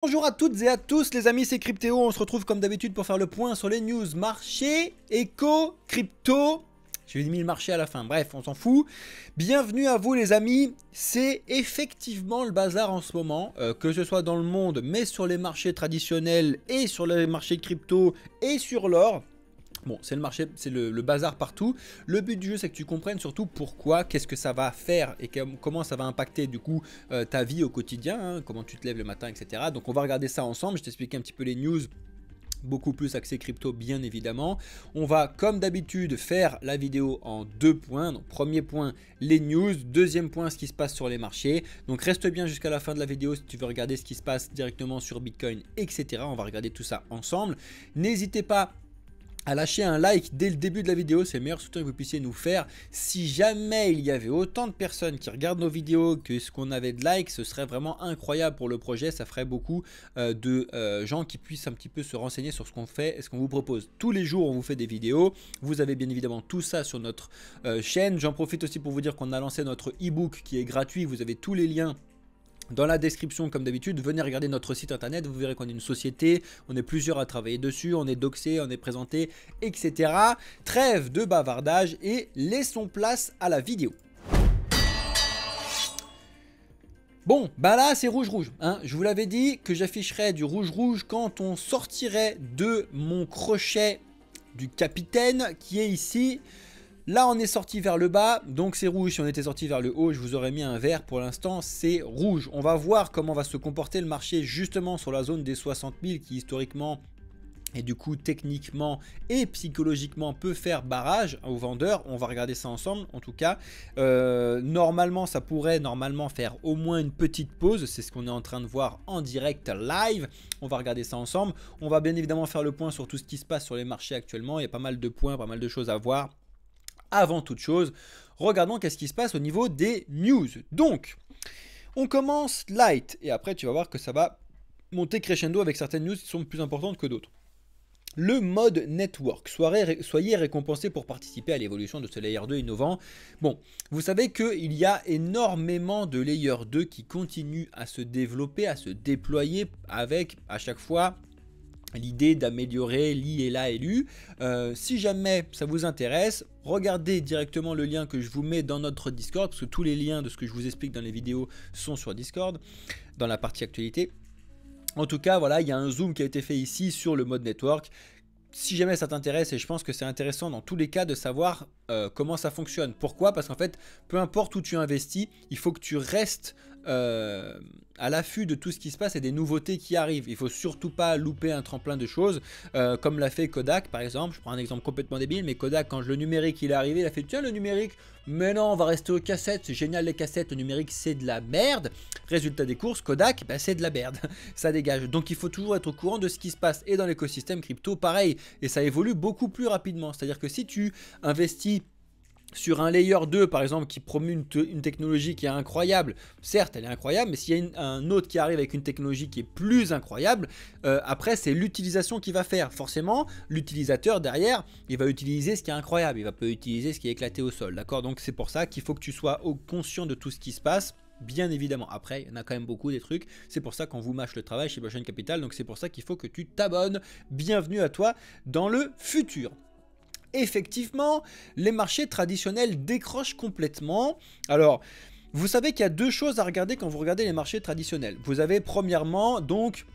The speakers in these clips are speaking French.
Bonjour à toutes et à tous les amis, c'est Cryptéo, on se retrouve comme d'habitude pour faire le point sur les news marché, éco, crypto. J'ai mis le marché à la fin, bref, on s'en fout. Bienvenue à vous les amis, c'est effectivement le bazar en ce moment, que ce soit dans le monde, mais sur les marchés traditionnels et sur les marchés crypto et sur l'or. Bon, c'est le marché, c'est le bazar partout. Le but du jeu, c'est que tu comprennes surtout pourquoi, qu'est-ce que ça va faire et comment ça va impacter du coup ta vie au quotidien, hein, comment tu te lèves le matin, etc. Donc on va regarder ça ensemble, je t'explique un petit peu les news. Beaucoup plus axé crypto bien évidemment. On va comme d'habitude faire la vidéo en deux points. Donc premier point les news, deuxième point ce qui se passe sur les marchés. Donc reste bien jusqu'à la fin de la vidéo si tu veux regarder ce qui se passe directement sur Bitcoin, etc. On va regarder tout ça ensemble. N'hésitez pas à lâcher un like dès le début de la vidéo, c'est le meilleur soutien que vous puissiez nous faire. Si jamais il y avait autant de personnes qui regardent nos vidéos que ce qu'on avait de likes, ce serait vraiment incroyable pour le projet. Ça ferait beaucoup de gens qui puissent un petit peu se renseigner sur ce qu'on fait et ce qu'on vous propose. Tous les jours on vous fait des vidéos, vous avez bien évidemment tout ça sur notre chaîne. J'en profite aussi pour vous dire qu'on a lancé notre e-book qui est gratuit, vous avez tous les liens dans la description comme d'habitude. Venez regarder notre site internet, vous verrez qu'on est une société, on est plusieurs à travailler dessus, on est doxé, on est présenté, etc. Trêve de bavardage et laissons place à la vidéo. Bon, bah là c'est rouge-rouge, hein. Je vous l'avais dit que j'afficherais du rouge-rouge quand on sortirait de mon crochet du capitaine qui est ici. Là on est sorti vers le bas, donc c'est rouge. Si on était sorti vers le haut, je vous aurais mis un vert. Pour l'instant c'est rouge. On va voir comment va se comporter le marché justement sur la zone des 60 000 qui historiquement et du coup techniquement et psychologiquement peut faire barrage aux vendeurs. On va regarder ça ensemble. En tout cas normalement ça pourrait faire au moins une petite pause. C'est ce qu'on est en train de voir en direct live. On va regarder ça ensemble. On va bien évidemment faire le point sur tout ce qui se passe sur les marchés actuellement. Il y a pas mal de points, pas mal de choses à voir. Avant toute chose, regardons qu'est-ce qui se passe au niveau des news. Donc, on commence light et après tu vas voir que ça va monter crescendo avec certaines news qui sont plus importantes que d'autres. Le mode network, soyez récompensé pour participer à l'évolution de ce layer 2 innovant. Bon, vous savez qu'il y a énormément de layer 2 qui continuent à se développer, à se déployer avec à chaque fois l'idée d'améliorer l'I et la et l'U. Si jamais ça vous intéresse, regardez directement le lien que je vous mets dans notre Discord, parce que tous les liens de ce que je vous explique dans les vidéos sont sur Discord, dans la partie actualité. En tout cas, voilà, il y a un zoom qui a été fait ici sur le mode network. Si jamais ça t'intéresse, et je pense que c'est intéressant dans tous les cas de savoir comment ça fonctionne. Pourquoi? Parce qu'en fait, peu importe où tu investis, il faut que tu restes à l'affût de tout ce qui se passe et des nouveautés qui arrivent. Il ne faut surtout pas louper un tremplin de choses, comme l'a fait Kodak par exemple. Je prends un exemple complètement débile, mais Kodak, quand le numérique il est arrivé, il a fait tiens le numérique, mais non on va rester aux cassettes, c'est génial les cassettes, le numérique c'est de la merde. Résultat des courses, Kodak bah, c'est de la merde, ça dégage. Donc il faut toujours être au courant de ce qui se passe et dans l'écosystème crypto pareil, et ça évolue beaucoup plus rapidement. C'est à dire que si tu investis sur un layer 2 par exemple qui promeut une technologie qui est incroyable, certes elle est incroyable, mais s'il y a un autre qui arrive avec une technologie qui est plus incroyable, après c'est l'utilisation qui va faire. Forcément l'utilisateur derrière il va utiliser ce qui est incroyable, il va pas utiliser ce qui est éclaté au sol, d'accord? Donc c'est pour ça qu'il faut que tu sois conscient de tout ce qui se passe. Bien évidemment, après, il y en a quand même beaucoup des trucs. C'est pour ça qu'on vous mâche le travail chez Blockchain Capital. Donc c'est pour ça qu'il faut que tu t'abonnes. Bienvenue à toi dans le futur. Effectivement, les marchés traditionnels décrochent complètement. Alors, vous savez qu'il y a deux choses à regarder quand vous regardez les marchés traditionnels. Vous avez premièrement donc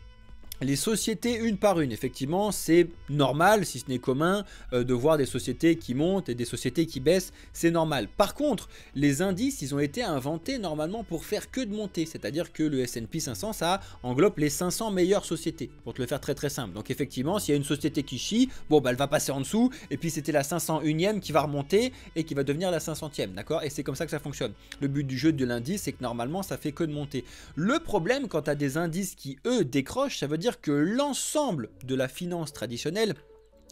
les sociétés une par une. Effectivement c'est normal, si ce n'est commun, de voir des sociétés qui montent et des sociétés qui baissent, c'est normal. Par contre les indices ils ont été inventés normalement pour faire que de monter, c'est à dire que le S&P 500 ça englobe les 500 meilleures sociétés, pour te le faire très simple. Donc effectivement s'il y a une société qui chie, bon bah elle va passer en dessous et puis c'était la 501ème qui va remonter et qui va devenir la 500ème, d'accord? Et c'est comme ça que ça fonctionne. Le but du jeu de l'indice c'est que normalement ça fait que de monter. Le problème quand tu as des indices qui eux décrochent, ça veut dire que l'ensemble de la finance traditionnelle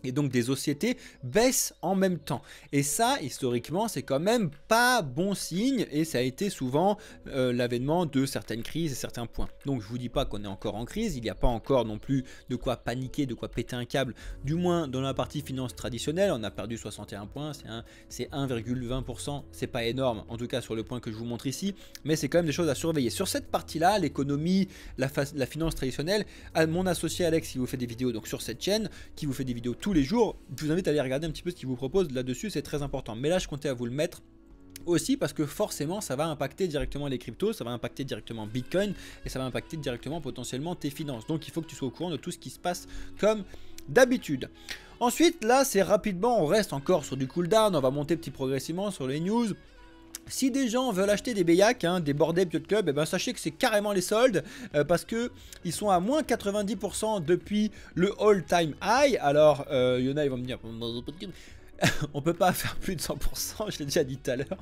et donc des sociétés baissent en même temps. Et ça, historiquement, c'est quand même pas bon signe et ça a été souvent l'avènement de certaines crises et certains points. Donc je vous dis pas qu'on est encore en crise, il n'y a pas encore non plus de quoi paniquer, de quoi péter un câble, du moins dans la partie finance traditionnelle. On a perdu 61 points, c'est 1,20%, c'est pas énorme, en tout cas sur le point que je vous montre ici, mais c'est quand même des choses à surveiller. Sur cette partie-là, l'économie, la finance traditionnelle, mon associé Alex qui vous fait des vidéos donc sur cette chaîne, qui vous fait des vidéos tous les jours, je vous invite à aller regarder un petit peu ce qu'il vous propose là-dessus, c'est très important. Mais là, je comptais à vous le mettre aussi parce que forcément, ça va impacter directement les cryptos, ça va impacter directement Bitcoin et ça va impacter directement potentiellement tes finances. Donc, il faut que tu sois au courant de tout ce qui se passe comme d'habitude. Ensuite, là, c'est rapidement, on reste encore sur du cooldown, on va monter petit progressivement sur les news. Si des gens veulent acheter des Bayak, des Bored Ape Yacht Club, eh ben sachez que c'est carrément les soldes parce que ils sont à moins 90% depuis le all-time high. Alors, il y en a, ils vont me dire, on peut pas faire plus de 100%, je l'ai déjà dit tout à l'heure.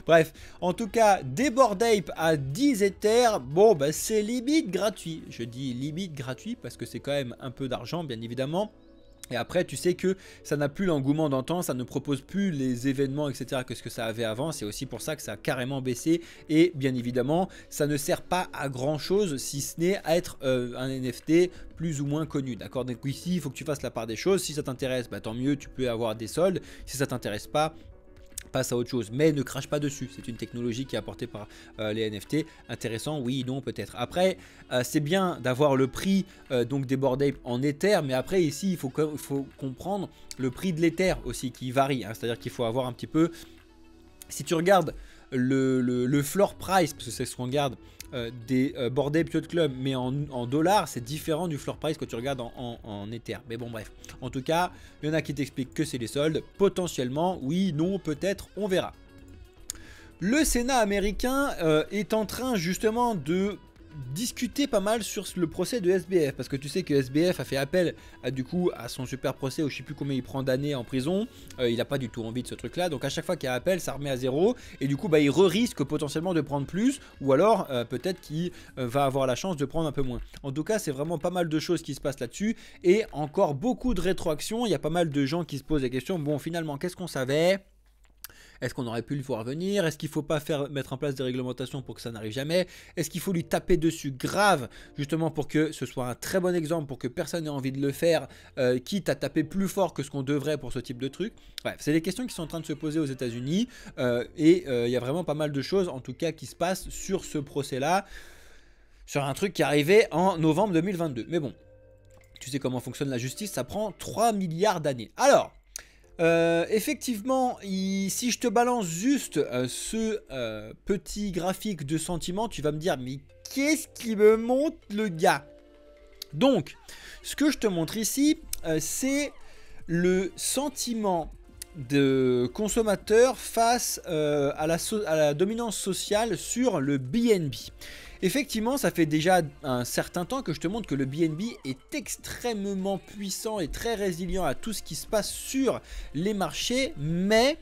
Bref, en tout cas, des Bored Ape à 10 Ethers, bon, bah, c'est limite gratuit. Je dis limite gratuit parce que c'est quand même un peu d'argent, bien évidemment. Et après, tu sais que ça n'a plus l'engouement d'antan, ça ne propose plus les événements, etc. que ce que ça avait avant. C'est aussi pour ça que ça a carrément baissé. Et bien évidemment, ça ne sert pas à grand chose si ce n'est à être un NFT plus ou moins connu. D'accord? Donc ici, il faut que tu fasses la part des choses. Si ça t'intéresse, bah, tant mieux, tu peux avoir des soldes. Si ça t'intéresse pas, passe à autre chose, mais ne crache pas dessus. C'est une technologie qui est apportée par les NFT. Intéressant, oui, non, peut-être. Après, c'est bien d'avoir le prix donc des Bored Ape en Ether, mais après ici, il faut comprendre le prix de l'Ether aussi qui varie. C'est-à-dire qu'il faut avoir un petit peu... Si tu regardes le floor price, parce que c'est ce qu'on regarde des Bored Ape Yacht Club, mais en dollars, c'est différent du floor price que tu regardes en Ether. Mais bon, bref. En tout cas, il y en a qui t'expliquent que c'est les soldes. Potentiellement, oui, non, peut-être, on verra. Le Sénat américain est en train justement de discuter pas mal sur le procès de SBF, parce que tu sais que SBF a fait appel du coup à son super procès où je sais plus combien il prend d'années en prison. Il n'a pas du tout envie de ce truc là, donc à chaque fois qu'il y a appel ça remet à zéro et du coup bah, il risque potentiellement de prendre plus ou alors peut-être qu'il va avoir la chance de prendre un peu moins. En tout cas c'est vraiment pas mal de choses qui se passent là-dessus et encore beaucoup de rétroactions. Il y a pas mal de gens qui se posent la question, bon finalement qu'est-ce qu'on savait ? Est-ce qu'on aurait pu le voir venir? Est-ce qu'il ne faut pas mettre en place des réglementations pour que ça n'arrive jamais? Est-ce qu'il faut lui taper dessus grave, justement pour que ce soit un très bon exemple, pour que personne n'ait envie de le faire, quitte à taper plus fort que ce qu'on devrait pour ce type de truc? Bref, c'est des questions qui sont en train de se poser aux États-Unis et il y a vraiment pas mal de choses, en tout cas, qui se passent sur ce procès-là, sur un truc qui est arrivé en novembre 2022. Mais bon, tu sais comment fonctionne la justice, ça prend 3 milliards d'années. Alors... effectivement, si je te balance juste ce petit graphique de sentiment, tu vas me dire mais qu'est-ce qui me montre le gars? Donc, ce que je te montre ici, c'est le sentiment de consommateur face à la dominance sociale sur le BNB. Effectivement, ça fait déjà un certain temps que je te montre que le BNB est extrêmement puissant et très résilient à tout ce qui se passe sur les marchés, mais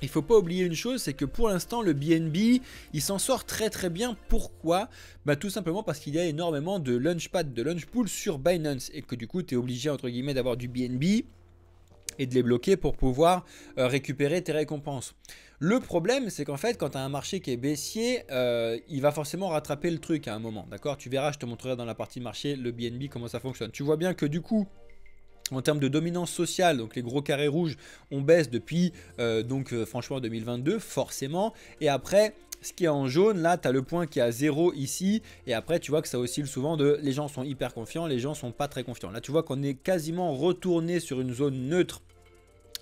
il ne faut pas oublier une chose, c'est que pour l'instant le BNB, il s'en sort très très bien. Pourquoi? Bah, tout simplement parce qu'il y a énormément de launchpad, de launch pool sur Binance et que du coup tu es obligé entre guillemets d'avoir du BNB et de les bloquer pour pouvoir récupérer tes récompenses. Le problème, c'est qu'en fait, quand tu as un marché qui est baissier, il va forcément rattraper le truc à un moment. D'accord? Tu verras, je te montrerai dans la partie marché le BNB comment ça fonctionne. Tu vois bien que du coup, en termes de dominance sociale, donc les gros carrés rouges, on baisse depuis franchement 2022, forcément. Et après, ce qui est en jaune, là, tu as le point qui est à 0 ici. Et après, tu vois que ça oscille souvent de les gens sont hyper confiants, les gens sont pas très confiants. Là, tu vois qu'on est quasiment retourné sur une zone neutre.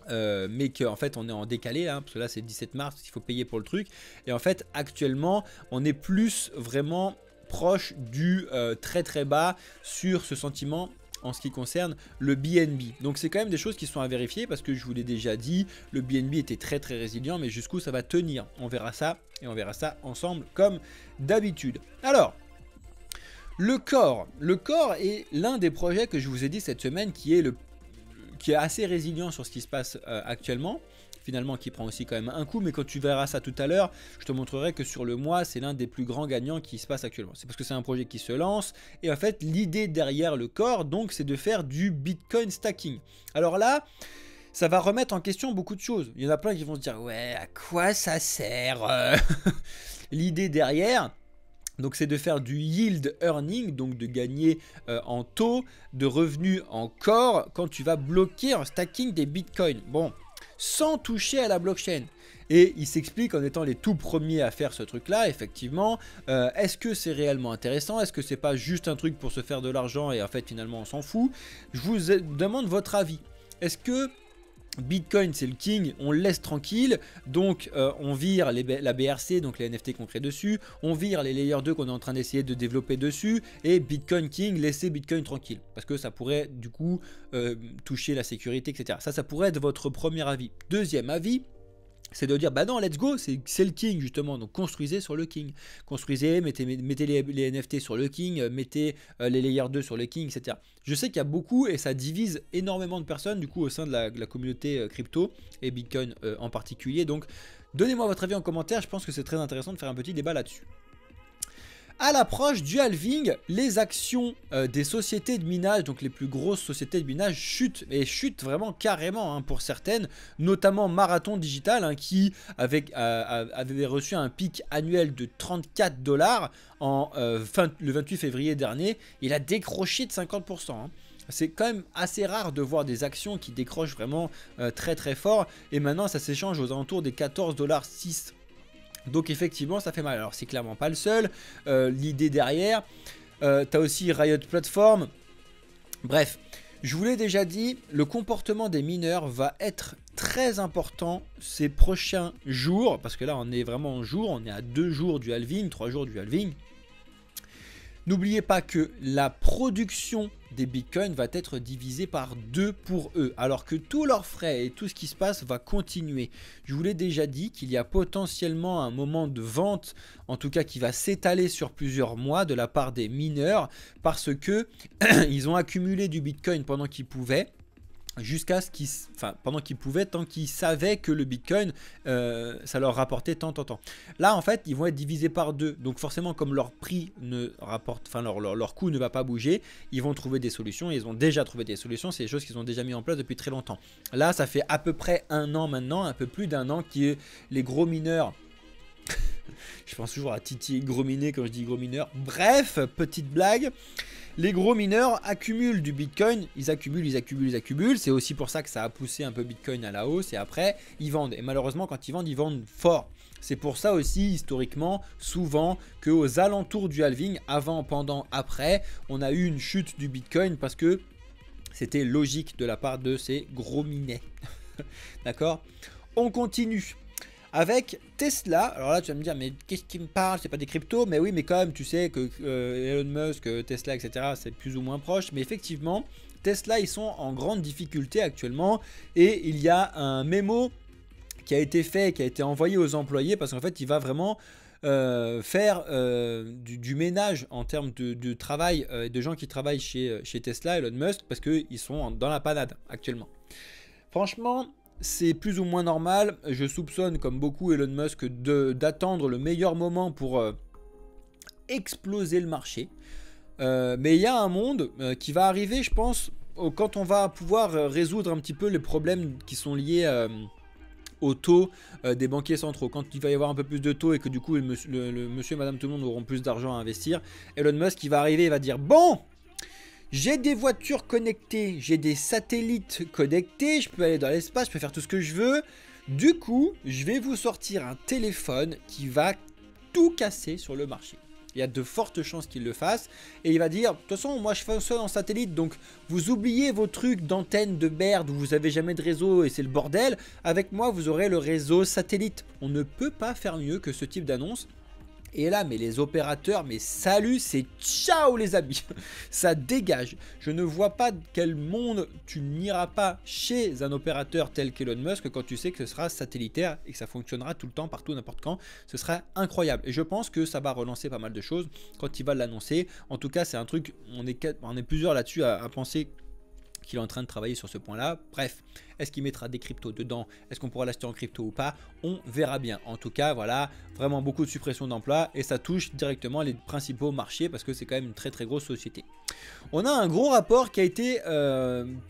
Mais qu'en fait on est en décalé parce que là c'est 17 mars, il faut payer pour le truc et en fait actuellement on est plus vraiment proche du très très bas sur ce sentiment en ce qui concerne le BNB. Donc c'est quand même des choses qui sont à vérifier parce que je vous l'ai déjà dit, le BNB était très très résilient, mais jusqu'où ça va tenir, on verra ça et on verra ça ensemble comme d'habitude. Alors le Core est l'un des projets que je vous ai dit cette semaine qui est assez résilient sur ce qui se passe actuellement. finalement qui prend aussi quand même un coup, mais quand tu verras ça tout à l'heure, je te montrerai que sur le mois, c'est l'un des plus grands gagnants qui se passe actuellement. C'est parce que c'est un projet qui se lance, et en fait, l'idée derrière le corps, donc, c'est de faire du Bitcoin stacking. Alors là, ça va remettre en question beaucoup de choses. Il y en a plein qui vont se dire, ouais, à quoi ça sert L'idée derrière, donc c'est de faire du yield earning, donc de gagner en taux de revenus en corps quand tu vas bloquer un stacking des bitcoins. Bon, sans toucher à la blockchain. Et il s'explique en étant les tout premiers à faire ce truc-là, effectivement. Est-ce que c'est réellement intéressant? Est-ce que c'est pas juste un truc pour se faire de l'argent et en fait finalement on s'en fout? Je vous demande votre avis. Est-ce que Bitcoin c'est le king, on le laisse tranquille, donc on vire la BRC, donc les NFT qu'on crée dessus, on vire les Layer 2 qu'on est en train d'essayer de développer dessus, et Bitcoin king, laissez Bitcoin tranquille, parce que ça pourrait du coup toucher la sécurité, etc. Ça pourrait être votre premier avis. Deuxième avis, c'est de dire, bah non, let's go, c'est le king justement, donc construisez sur le king. Construisez, mettez les NFT sur le king, mettez les Layer 2 sur le king, etc. Je sais qu'il y a beaucoup, et ça divise énormément de personnes du coup au sein de la communauté crypto, et Bitcoin en particulier. Donc donnez-moi votre avis en commentaire, je pense que c'est très intéressant de faire un petit débat là-dessus. À l'approche du halving, les actions des sociétés de minage, donc les plus grosses sociétés de minage, chutent, et chutent vraiment carrément hein, pour certaines, notamment Marathon Digital hein, qui avait reçu un pic annuel de 34 $ le 28 février dernier. Il a décroché de 50%. Hein. C'est quand même assez rare de voir des actions qui décrochent vraiment très très fort, et maintenant ça s'échange aux alentours des 14,06 $. Donc effectivement ça fait mal. Alors c'est clairement pas le seul, l'idée derrière, t'as aussi Riot Platform. Bref, je vous l'ai déjà dit, le comportement des mineurs va être très important ces prochains jours, parce que là on est vraiment en jour, on est à 2 jours du halving, 3 jours du halving. N'oubliez pas que la production des bitcoins va être divisée par 2 pour eux, alors que tous leurs frais et tout ce qui se passe va continuer. Je vous l'ai déjà dit qu'il y a potentiellement un moment de vente, en tout cas qui va s'étaler sur plusieurs mois de la part des mineurs, parce que ils ont accumulé du bitcoin pendant qu'ils pouvaient, pendant qu'ils pouvaient, tant qu'ils savaient que le bitcoin ça leur rapportait tant. Là en fait ils vont être divisés par 2, donc forcément comme leur prix ne rapporte, leur coût ne va pas bouger, ils vont trouver des solutions, et ils ont déjà trouvé des solutions, c'est des choses qu'ils ont déjà mis en place depuis très longtemps. Là ça fait à peu près 1 an maintenant, un peu plus d'1 an, qui est les gros mineurs. Je pense toujours à Titi gros miné quand je dis gros mineurs. Bref, petite blague. Les gros mineurs accumulent du bitcoin, ils accumulent. C'est aussi pour ça que ça a poussé un peu bitcoin à la hausse, et après ils vendent. Et malheureusement quand ils vendent fort. C'est pour ça aussi historiquement souvent qu'aux alentours du halving, avant, pendant, après, on a eu une chute du bitcoin parce que c'était logique de la part de ces gros minets. D'accord? On continue. Avec Tesla, alors là tu vas me dire, mais qu'est-ce qui me parle? C'est pas des cryptos, mais oui, mais quand même, tu sais que Elon Musk, Tesla, etc., c'est plus ou moins proche. Mais effectivement, Tesla, ils sont en grande difficulté actuellement, et il y a un mémo qui a été fait, qui a été envoyé aux employés, parce qu'en fait, il va vraiment faire du ménage en termes de travail, de gens qui travaillent chez Tesla, Elon Musk, parce qu'ils sont dans la panade actuellement. Franchement, c'est plus ou moins normal. Je soupçonne comme beaucoup Elon Musk d'attendre le meilleur moment pour exploser le marché. Mais il y a un monde qui va arriver, je pense, quand on va pouvoir résoudre un petit peu les problèmes qui sont liés au taux des banquiers centraux. Quand il va y avoir un peu plus de taux et que du coup le monsieur et madame tout le monde auront plus d'argent à investir, Elon Musk il va arriver et va dire, bon, j'ai des voitures connectées, j'ai des satellites connectés, je peux aller dans l'espace, je peux faire tout ce que je veux. Du coup, je vais vous sortir un téléphone qui va tout casser sur le marché. Il y a de fortes chances qu'il le fasse. Et il va dire, de toute façon, moi je fonctionne en satellite, donc vous oubliez vos trucs d'antenne de merde où vous n'avez jamais de réseau et c'est le bordel. Avec moi, vous aurez le réseau satellite. On ne peut pas faire mieux que ce type d'annonce. Et là, mais les opérateurs, mais salut, c'est ciao les amis. Ça dégage. Je ne vois pas de quel monde tu n'iras pas chez un opérateur tel qu'Elon Musk quand tu sais que ce sera satellitaire et que ça fonctionnera tout le temps, partout, n'importe quand. Ce sera incroyable. Et je pense que ça va relancer pas mal de choses quand il va l'annoncer. En tout cas, c'est un truc, on est plusieurs là-dessus à penser qu'il est en train de travailler sur ce point-là. Bref, est-ce qu'il mettra des cryptos dedans? Est-ce qu'on pourra l'acheter en crypto ou pas? On verra bien. En tout cas, voilà, vraiment beaucoup de suppression d'emplois et ça touche directement les principaux marchés parce que c'est quand même une très très grosse société. On a un gros rapport qui a été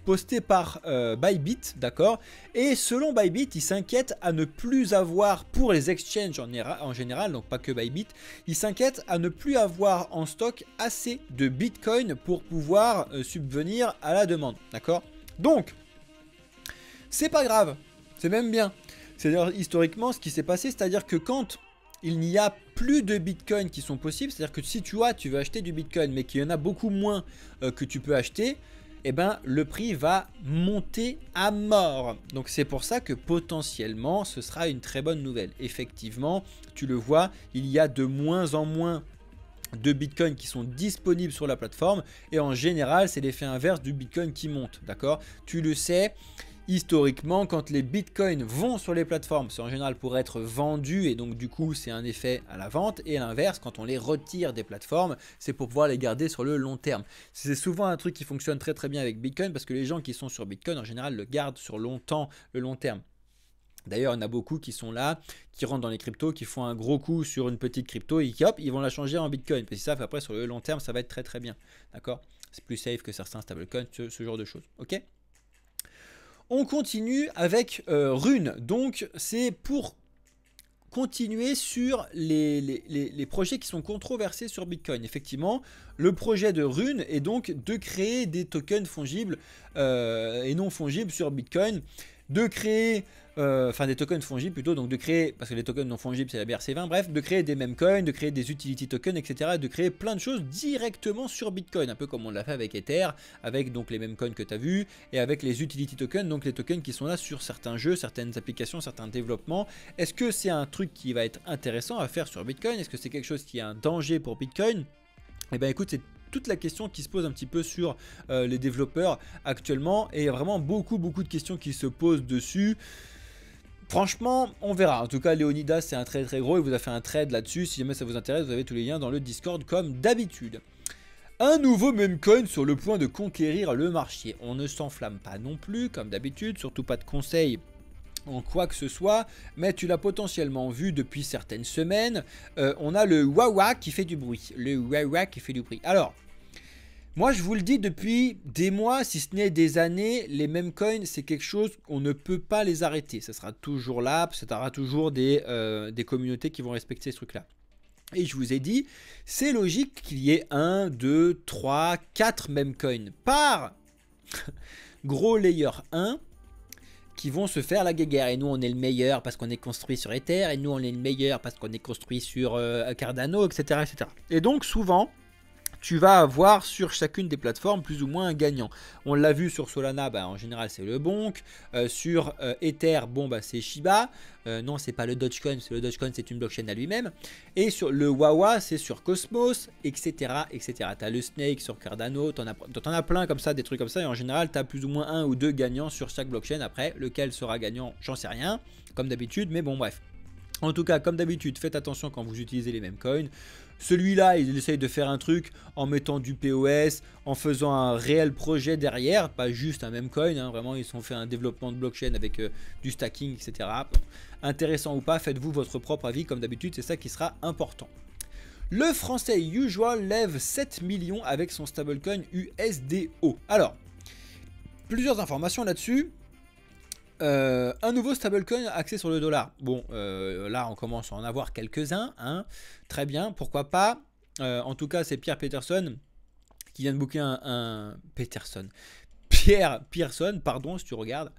posté par Bybit, d'accord? Et selon Bybit, il s'inquiète à ne plus avoir, pour les exchanges en général, donc pas que Bybit, il s'inquiète à ne plus avoir en stock assez de Bitcoin pour pouvoir subvenir à la demande, d'accord? Donc, c'est pas grave, c'est même bien. C'est-à-dire historiquement ce qui s'est passé, c'est-à-dire que quand il n'y a plus de Bitcoin qui sont possibles, c'est-à-dire que si tu veux acheter du Bitcoin mais qu'il y en a beaucoup moins que tu peux acheter, eh ben, le prix va monter à mort. Donc c'est pour ça que potentiellement ce sera une très bonne nouvelle. Effectivement, tu le vois, il y a de moins en moins de Bitcoin qui sont disponibles sur la plateforme et en général c'est l'effet inverse du Bitcoin qui monte, d'accord? Tu le sais. Historiquement, quand les bitcoins vont sur les plateformes, c'est en général pour être vendus et donc du coup c'est un effet à la vente, et à l'inverse, quand on les retire des plateformes, c'est pour pouvoir les garder sur le long terme. C'est souvent un truc qui fonctionne très très bien avec Bitcoin parce que les gens qui sont sur Bitcoin en général le gardent sur longtemps, le long terme. D'ailleurs, il y en a beaucoup qui sont là, qui rentrent dans les cryptos, qui font un gros coup sur une petite crypto et qui hop, ils vont la changer en Bitcoin. Parce que ça, après sur le long terme, ça va être très très bien. D'accord? C'est plus safe que certains stablecoins, ce genre de choses. Ok? On continue avec Rune. Donc, c'est pour continuer sur les projets qui sont controversés sur Bitcoin. Effectivement, le projet de Rune est donc de créer des tokens fongibles et non fongibles sur Bitcoin. De créer, des tokens fongibles plutôt, donc de créer, parce que les tokens non fongibles c'est la BRC20, bref, de créer des meme coins, de créer des utility tokens, etc. De créer plein de choses directement sur Bitcoin, un peu comme on l'a fait avec Ether, avec donc les meme coins que tu as vu, et avec les utility tokens, donc les tokens qui sont là sur certains jeux, certaines applications, certains développements. Est-ce que c'est un truc qui va être intéressant à faire sur Bitcoin? Est-ce que c'est quelque chose qui est un danger pour Bitcoin? Eh bien écoute, c'est toute la question qui se pose un petit peu sur les développeurs actuellement, et vraiment beaucoup de questions qui se posent dessus. Franchement, on verra. En tout cas, Léonidas, c'est un très gros, il vous a fait un trade là-dessus. Si jamais ça vous intéresse, vous avez tous les liens dans le Discord comme d'habitude. Un nouveau meme coin sur le point de conquérir le marché. On ne s'enflamme pas non plus, comme d'habitude, surtout pas de conseils en quoi que ce soit, mais tu l'as potentiellement vu depuis certaines semaines. On a le Wawa qui fait du bruit. Le Wawa qui fait du bruit. Alors, moi je vous le dis depuis des mois, si ce n'est des années, les meme coins c'est quelque chose qu'on ne peut pas les arrêter. Ça sera toujours là, ça aura toujours des communautés qui vont respecter ce truc là. Et je vous ai dit, c'est logique qu'il y ait 1, 2, 3, 4 meme coins par gros layer 1 qui vont se faire la guéguerre. Et nous on est le meilleur parce qu'on est construit sur Ether, et nous on est le meilleur parce qu'on est construit sur Cardano, etc., etc. Et donc souvent tu vas avoir sur chacune des plateformes plus ou moins un gagnant. On l'a vu sur Solana, en général c'est le Bonk. Sur Ether, c'est Shiba. Non, c'est pas le Dogecoin, le Dogecoin c'est une blockchain à lui-même. Et sur le Wawa, c'est sur Cosmos, etc., etc. Tu as le Snake sur Cardano, tu en as plein comme ça, des trucs comme ça. Et en général, tu as plus ou moins 1 ou 2 gagnants sur chaque blockchain. Après, lequel sera gagnant, j'en sais rien, comme d'habitude. Mais bon, bref. En tout cas, comme d'habitude, faites attention quand vous utilisez les mêmes coins. Celui-là, il essaye de faire un truc en mettant du POS, en faisant un réel projet derrière, pas juste un meme coin. Vraiment, ils ont fait un développement de blockchain avec du stacking, etc. Intéressant ou pas, faites-vous votre propre avis. Comme d'habitude, c'est ça qui sera important. Le français Usual lève 7 millions avec son stablecoin USDO. Alors, plusieurs informations là-dessus. Un nouveau stablecoin axé sur le dollar. Bon, là on commence à en avoir quelques-uns, très bien, pourquoi pas. En tout cas, c'est Pierre Peterson qui vient de booker Pierre Pearson, pardon, si tu regardes,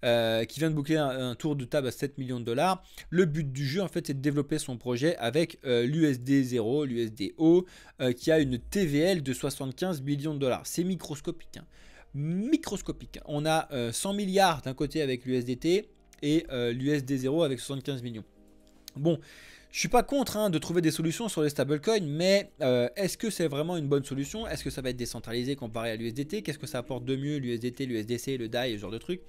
qui vient de booker un tour de table à 7 millions de dollars. Le but du jeu, en fait, c'est de développer son projet avec l'USD0, l'USDO, qui a une TVL de 75 millions de dollars. C'est microscopique, microscopique. On a 100 milliards d'un côté avec l'USDT et l'USD0 avec 75 millions. Bon, je suis pas contre de trouver des solutions sur les stablecoins, mais est-ce que c'est vraiment une bonne solution? Est-ce que ça va être décentralisé comparé à l'USDT? Qu'est-ce que ça apporte de mieux, l'USDT, l'USDC, le DAI, ce genre de trucs?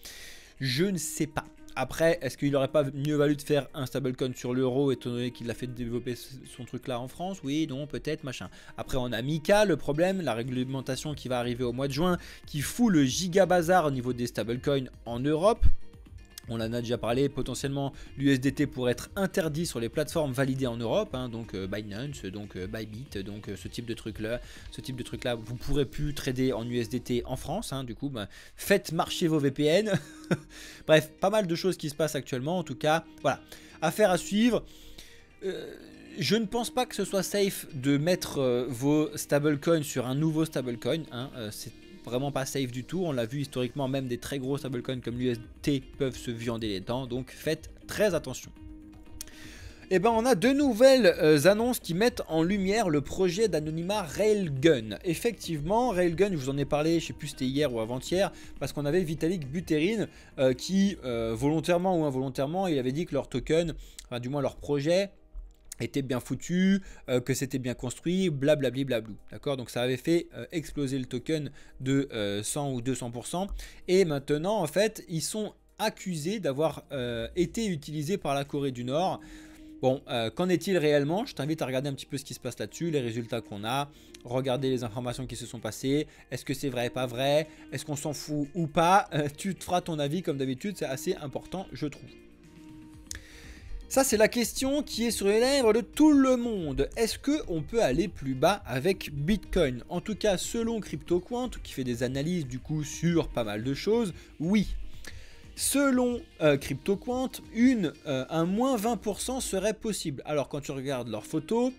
Je ne sais pas. Après, est-ce qu'il n'aurait pas mieux valu de faire un stablecoin sur l'euro étant donné qu'il a fait développer son truc là en France? Oui, non, peut-être, machin. Après, on a Mika, le problème, la réglementation qui va arriver au mois de juin, qui fout le giga bazar au niveau des stablecoins en Europe. On en a déjà parlé, potentiellement l'USDT pourrait être interdit sur les plateformes validées en Europe, hein, donc Binance, donc Bybit, donc ce type de truc là, vous ne pourrez plus trader en USDT en France, hein, du coup, faites marcher vos VPN. Bref, pas mal de choses qui se passent actuellement, en tout cas, voilà, affaire à suivre. Je ne pense pas que ce soit safe de mettre vos stablecoins sur un nouveau stablecoin, hein, c'est vraiment pas safe du tout. On l'a vu historiquement, même des très gros stablecoins comme l'UST peuvent se viander les dents, donc faites très attention. Et ben on a de nouvelles annonces qui mettent en lumière le projet d'anonymat Railgun. Effectivement, Railgun, je vous en ai parlé, je sais plus c'était hier ou avant-hier, parce qu'on avait Vitalik Buterin qui, volontairement ou involontairement, il avait dit que leur token, enfin du moins leur projet, était bien foutu, que c'était bien construit, blablabli blablou. D'accord, donc ça avait fait exploser le token de 100 ou 200%. Et maintenant, en fait, ils sont accusés d'avoir été utilisés par la Corée du Nord. Bon, qu'en est-il réellement? Je t'invite à regarder un petit peu ce qui se passe là-dessus, les résultats qu'on a, regarder les informations qui se sont passées. Est-ce que c'est vrai, pas vrai? Est-ce qu'on s'en fout ou pas? Tu te feras ton avis comme d'habitude, c'est assez important, je trouve. Ça, c'est la question qui est sur les lèvres de tout le monde. Est-ce qu'on peut aller plus bas avec Bitcoin? En tout cas, selon CryptoQuant, qui fait des analyses du coup sur pas mal de choses, oui. Selon CryptoQuant, un moins 20% serait possible. Alors, quand tu regardes leurs photos,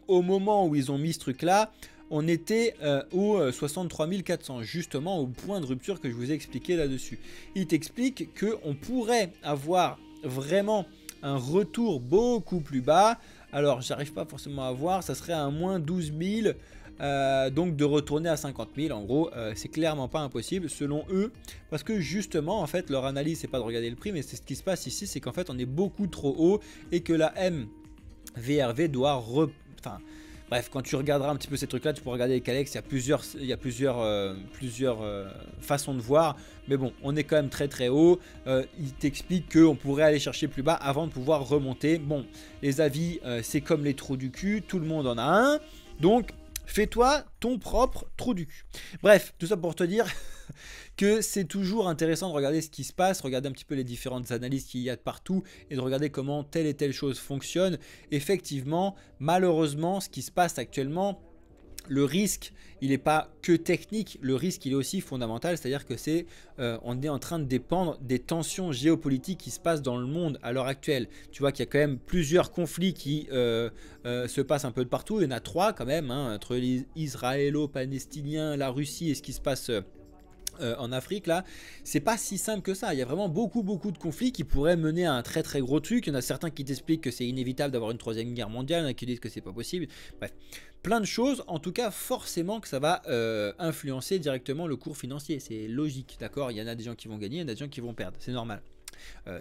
au moment où ils ont mis ce truc-là, on était au 63 400, justement au point de rupture que je vous ai expliqué là-dessus. Il t'explique qu'on pourrait avoir vraiment un retour beaucoup plus bas. Alors j'arrive pas forcément à voir, ça serait un moins 12 000, donc de retourner à 50 000 en gros, c'est clairement pas impossible selon eux, parce que justement en fait leur analyse c'est pas de regarder le prix, mais c'est ce qui se passe ici, c'est qu'en fait on est beaucoup trop haut et que la MVRV doit bref, quand tu regarderas un petit peu ces trucs-là, tu pourras regarder les Calex, il y a plusieurs façons de voir. Mais bon, on est quand même très très haut. Il t'explique qu'on pourrait aller chercher plus bas avant de pouvoir remonter. Bon, les avis, c'est comme les trous du cul, tout le monde en a un. Donc, fais-toi ton propre trou du cul. Bref, tout ça pour te dire que c'est toujours intéressant de regarder ce qui se passe, regarder un petit peu les différentes analyses qu'il y a de partout et de regarder comment telle et telle chose fonctionne. Effectivement, malheureusement, ce qui se passe actuellement, le risque, il n'est pas que technique, le risque, il est aussi fondamental, c'est-à-dire que on est en train de dépendre des tensions géopolitiques qui se passent dans le monde à l'heure actuelle. Tu vois qu'il y a quand même plusieurs conflits qui se passent un peu de partout, il y en a 3 quand même, hein, entre les israélo-palestiniens, la Russie et ce qui se passe en Afrique là, c'est pas si simple que ça. Il y a vraiment beaucoup de conflits qui pourraient mener à un très très gros truc. Il y en a certains qui t'expliquent que c'est inévitable d'avoir une 3e guerre mondiale, il y en a qui disent que c'est pas possible. Bref, plein de choses. En tout cas, forcément que ça va influencer directement le cours financier. C'est logique, d'accord? Il y en a des gens qui vont gagner, il y en a des gens qui vont perdre. C'est normal.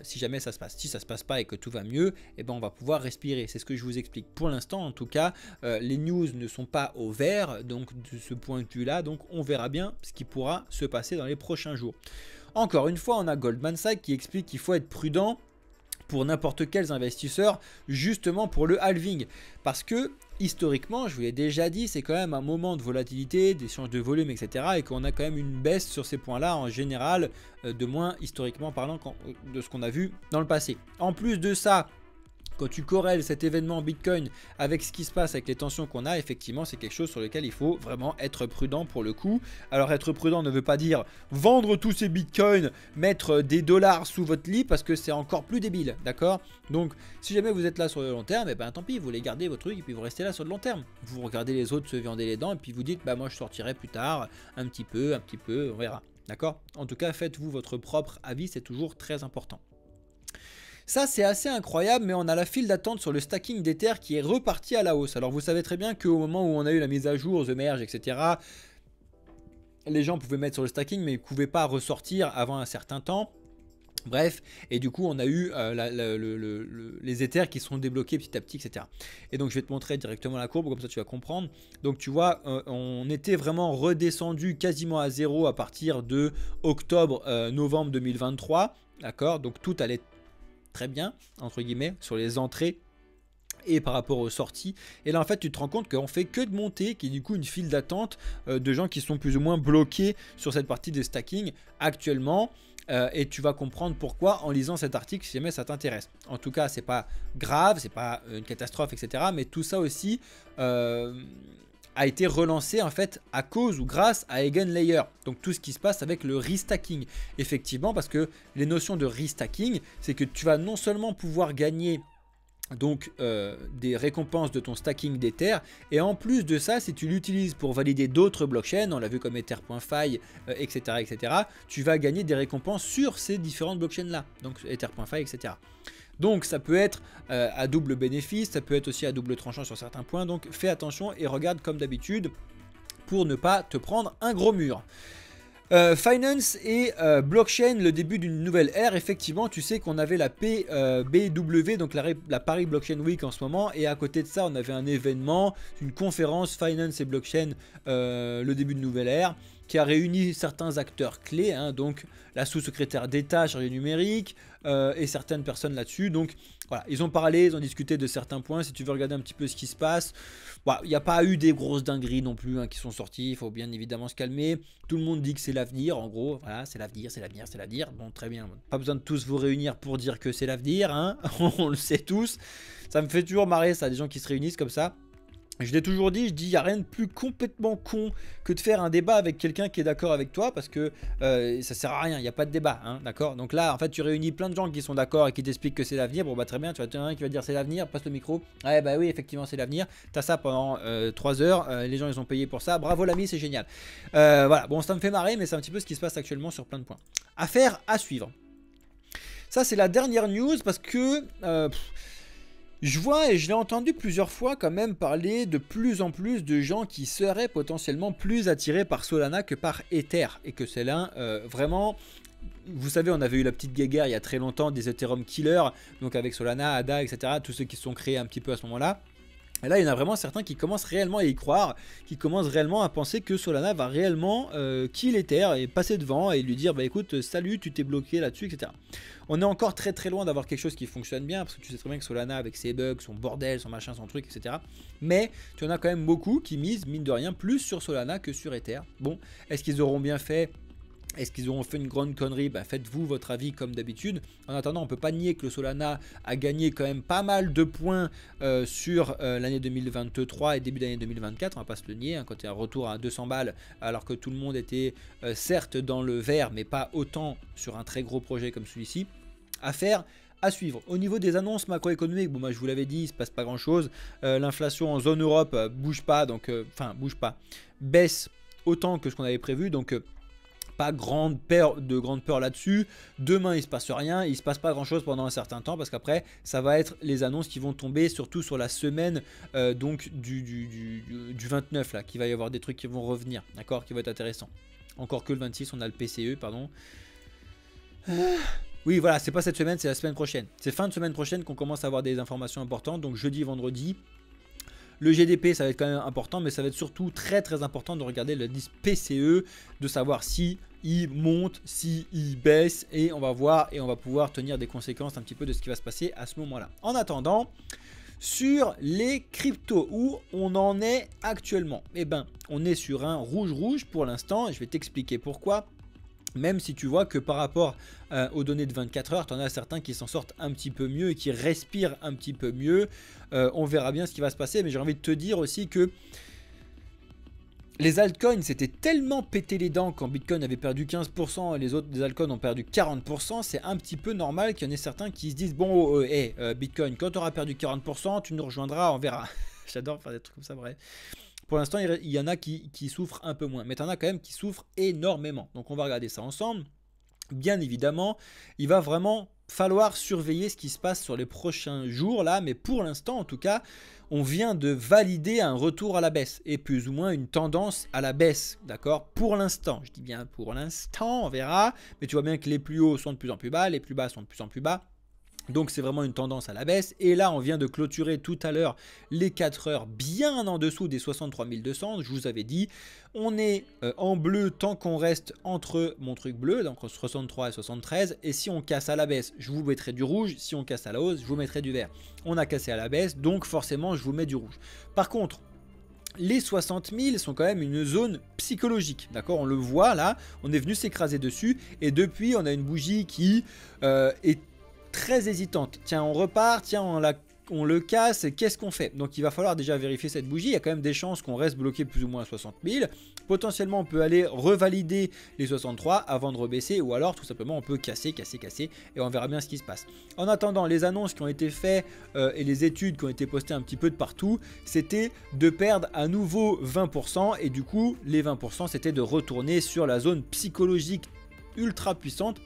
Si jamais ça se passe. Si ça se passe pas et que tout va mieux, eh ben on va pouvoir respirer. C'est ce que je vous explique. Pour l'instant, en tout cas, les news ne sont pas au vert, donc de ce point de vue-là, donc on verra bien ce qui pourra se passer dans les prochains jours. Encore une fois, on a Goldman Sachs qui explique qu'il faut être prudent pour n'importe quels investisseurs, justement pour le halving. Parce que, historiquement, je vous l'ai déjà dit, c'est quand même un moment de volatilité, d'échange de volume, etc. Et qu'on a quand même une baisse sur ces points-là, en général, de moins, historiquement parlant, de ce qu'on a vu dans le passé. En plus de ça, quand tu corrèles cet événement Bitcoin avec ce qui se passe avec les tensions qu'on a, effectivement, c'est quelque chose sur lequel il faut vraiment être prudent pour le coup. Alors, être prudent ne veut pas dire vendre tous ces Bitcoins, mettre des dollars sous votre lit parce que c'est encore plus débile, d'accord? Donc, si jamais vous êtes là sur le long terme, et ben tant pis, vous les gardez vos trucs et puis vous restez là sur le long terme. Vous regardez les autres se viander les dents et puis vous dites, bah moi je sortirai plus tard, un petit peu, on verra, d'accord? En tout cas, faites-vous votre propre avis, c'est toujours très important. Ça, c'est assez incroyable, mais on a la file d'attente sur le stacking d'Ether qui est reparti à la hausse. Alors, vous savez très bien qu'au moment où on a eu la mise à jour, The Merge, etc., les gens pouvaient mettre sur le stacking, mais ils ne pouvaient pas ressortir avant un certain temps. Bref, et du coup, on a eu les Ethers qui sont débloqués petit à petit, etc. Et donc, je vais te montrer directement la courbe, comme ça tu vas comprendre. Donc, tu vois, on était vraiment redescendu quasiment à zéro à partir de octobre-novembre 2023. d'accord? Donc tout allait très bien, entre guillemets, sur les entrées et par rapport aux sorties. Et là en fait tu te rends compte qu'on fait que de monter, qui est du coup une file d'attente de gens qui sont plus ou moins bloqués sur cette partie des stacking actuellement. Et tu vas comprendre pourquoi en lisant cet article si jamais ça t'intéresse. En tout cas c'est pas grave, c'est pas une catastrophe, etc. Mais tout ça aussi a été relancé en fait à cause ou grâce à Eigenlayer. Donc tout ce qui se passe avec le restacking. Effectivement, parce que les notions de restacking, c'est que tu vas non seulement pouvoir gagner donc des récompenses de ton stacking d'Ether, et en plus de ça, si tu l'utilises pour valider d'autres blockchains, on l'a vu comme Ether.fi, etc., etc., tu vas gagner des récompenses sur ces différentes blockchains là, donc Ether.fi, etc. Donc ça peut être à double bénéfice, ça peut être aussi à double tranchant sur certains points, donc fais attention et regarde comme d'habitude pour ne pas te prendre un gros mur. Finance et blockchain, le début d'une nouvelle ère. Effectivement, tu sais qu'on avait la PBW, donc la Paris Blockchain Week en ce moment, et à côté de ça, on avait un événement, une conférence Finance et blockchain, le début de nouvelle ère, qui a réuni certains acteurs clés, hein, donc la sous-secrétaire d'État chargée numérique et certaines personnes là-dessus. Donc voilà, ils ont parlé, ils ont discuté de certains points. Si tu veux regarder un petit peu ce qui se passe, il n'y a pas eu des grosses dingueries non plus hein, qui sont sorties. Il faut bien évidemment se calmer. Tout le monde dit que c'est l'avenir, en gros. Voilà, c'est l'avenir, c'est l'avenir, c'est l'avenir. Bon, très bien. Pas besoin de tous vous réunir pour dire que c'est l'avenir, hein. On le sait tous. Ça me fait toujours marrer ça, des gens qui se réunissent comme ça. Je l'ai toujours dit, il n'y a rien de plus complètement con que de faire un débat avec quelqu'un qui est d'accord avec toi, parce que ça sert à rien, il n'y a pas de débat, hein, d'accord? Donc là, en fait, tu réunis plein de gens qui sont d'accord et qui t'expliquent que c'est l'avenir. Bon, bah très bien, tu vas te un qui va dire c'est l'avenir, passe le micro. Ouais, bah oui, effectivement, c'est l'avenir. T'as ça pendant 3 heures, les gens ils ont payé pour ça. Bravo l'ami, c'est génial. Voilà, bon, ça me fait marrer, mais c'est un petit peu ce qui se passe actuellement sur plein de points. Affaire à suivre. Ça, c'est la dernière news parce que. Je vois et je l'ai entendu plusieurs fois quand même parler de plus en plus de gens qui seraient potentiellement plus attirés par Solana que par Ether. Et que c'est là vraiment... Vous savez, on avait eu la petite guéguerre il y a très longtemps des Ethereum killers. Donc avec Solana, ADA, etc. Tous ceux qui se sont créés un petit peu à ce moment-là. Et là, il y en a vraiment certains qui commencent réellement à y croire, qui commencent réellement à penser que Solana va réellement kill Ether et passer devant et lui dire bah écoute, salut, tu t'es bloqué là-dessus, etc. On est encore très très loin d'avoir quelque chose qui fonctionne bien, parce que tu sais très bien que Solana, avec ses bugs, son bordel, son machin, son truc, etc. Mais tu en as quand même beaucoup qui misent, mine de rien, plus sur Solana que sur Ether. Bon, est-ce qu'ils auront bien fait ? Est-ce qu'ils auront fait une grande connerie? Bah, faites-vous votre avis comme d'habitude. En attendant, on ne peut pas nier que le Solana a gagné quand même pas mal de points sur l'année 2023 et début d'année 2024. On ne va pas se le nier, hein, quand il y a un retour à 200 balles, alors que tout le monde était certes dans le vert, mais pas autant sur un très gros projet comme celui-ci. Affaire à suivre. Au niveau des annonces macroéconomiques, bon, moi je vous l'avais dit, il ne se passe pas grand-chose. L'inflation en zone Europe bouge pas, donc bouge pas, baisse autant que ce qu'on avait prévu, donc pas de grande peur là-dessus. Demain, il ne se passe rien. Il ne se passe pas grand-chose pendant un certain temps parce qu'après, ça va être les annonces qui vont tomber, surtout sur la semaine donc du 29, là, qu'il va y avoir des trucs qui vont revenir, d'accord, qui vont être intéressants. Encore que le 26, on a le PCE, pardon. Oui, voilà, c'est pas cette semaine, c'est la semaine prochaine. C'est fin de semaine prochaine qu'on commence à avoir des informations importantes, donc jeudi, vendredi. Le GDP, ça va être quand même important, mais ça va être surtout très très important de regarder le indice PCE, de savoir si il monte, si il baisse, et on va voir et on va pouvoir tenir des conséquences un petit peu de ce qui va se passer à ce moment-là. En attendant, sur les cryptos, où on en est actuellement? Eh ben, on est sur un rouge-rouge pour l'instant, et je vais t'expliquer pourquoi. Même si tu vois que par rapport aux données de 24 heures, tu en as certains qui s'en sortent un petit peu mieux et qui respirent un petit peu mieux. On verra bien ce qui va se passer, mais j'ai envie de te dire aussi que les altcoins s'étaient tellement pété les dents quand Bitcoin avait perdu 15% et les autres des altcoins ont perdu 40%. C'est un petit peu normal qu'il y en ait certains qui se disent bon, Bitcoin, quand tu auras perdu 40%, tu nous rejoindras, on verra. J'adore faire des trucs comme ça, bref. Pour l'instant, il y en a qui souffrent un peu moins, mais il y en a quand même qui souffrent énormément. Donc on va regarder ça ensemble. Bien évidemment, il va vraiment falloir surveiller ce qui se passe sur les prochains jours là, mais pour l'instant en tout cas, on vient de valider un retour à la baisse et plus ou moins une tendance à la baisse, d'accord? Pour l'instant, je dis bien pour l'instant, on verra, mais tu vois bien que les plus hauts sont de plus en plus bas, les plus bas sont de plus en plus bas. Donc c'est vraiment une tendance à la baisse. Et là, on vient de clôturer tout à l'heure les 4 heures bien en dessous des 63 200. Je vous avais dit, on est en bleu tant qu'on reste entre mon truc bleu, donc entre 63 et 73. Et si on casse à la baisse, je vous mettrai du rouge. Si on casse à la hausse, je vous mettrai du vert. On a cassé à la baisse, donc forcément, je vous mets du rouge. Par contre, les 60 000 sont quand même une zone psychologique, d'accord? On le voit là, on est venu s'écraser dessus. Et depuis, on a une bougie qui est très hésitante. Tiens, on repart, tiens, on le casse, qu'est-ce qu'on fait? Donc il va falloir déjà vérifier cette bougie. Il y a quand même des chances qu'on reste bloqué plus ou moins à 60 000. Potentiellement, on peut aller revalider les 63 avant de rebaisser, ou alors tout simplement on peut casser et on verra bien ce qui se passe. En attendant, les annonces qui ont été faites et les études qui ont été postées un petit peu de partout, c'était de perdre à nouveau 20%, et du coup les 20% c'était de retourner sur la zone psychologique ultra puissante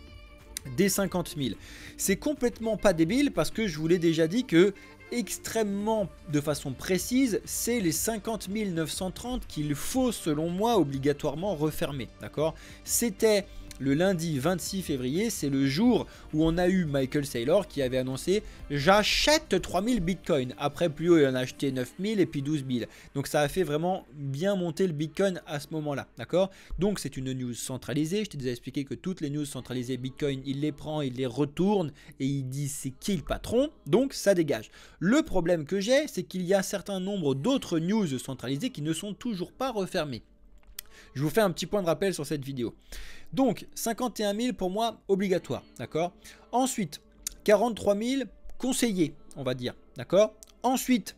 des 50 000. C'est complètement pas débile parce que je vous l'ai déjà dit que extrêmement de façon précise, c'est les 50 930 qu'il faut selon moi obligatoirement refermer, d'accord? C'était le lundi 26 février, c'est le jour où on a eu Michael Saylor qui avait annoncé « J'achète 3000 bitcoins ». Après, plus haut, il en a acheté 9000 et puis 12 000. Donc, ça a fait vraiment bien monter le bitcoin à ce moment-là, d'accord? Donc, c'est une news centralisée. Je t'ai déjà expliqué que toutes les news centralisées bitcoin, il les prend, il les retourne et il dit c'est qui le patron. Donc, ça dégage. Le problème que j'ai, c'est qu'il y a un certain nombre d'autres news centralisées qui ne sont toujours pas refermées. Je vous fais un petit point de rappel sur cette vidéo. Donc 51 000 pour moi obligatoire, d'accord. Ensuite 43 000 conseillés, on va dire, d'accord. Ensuite,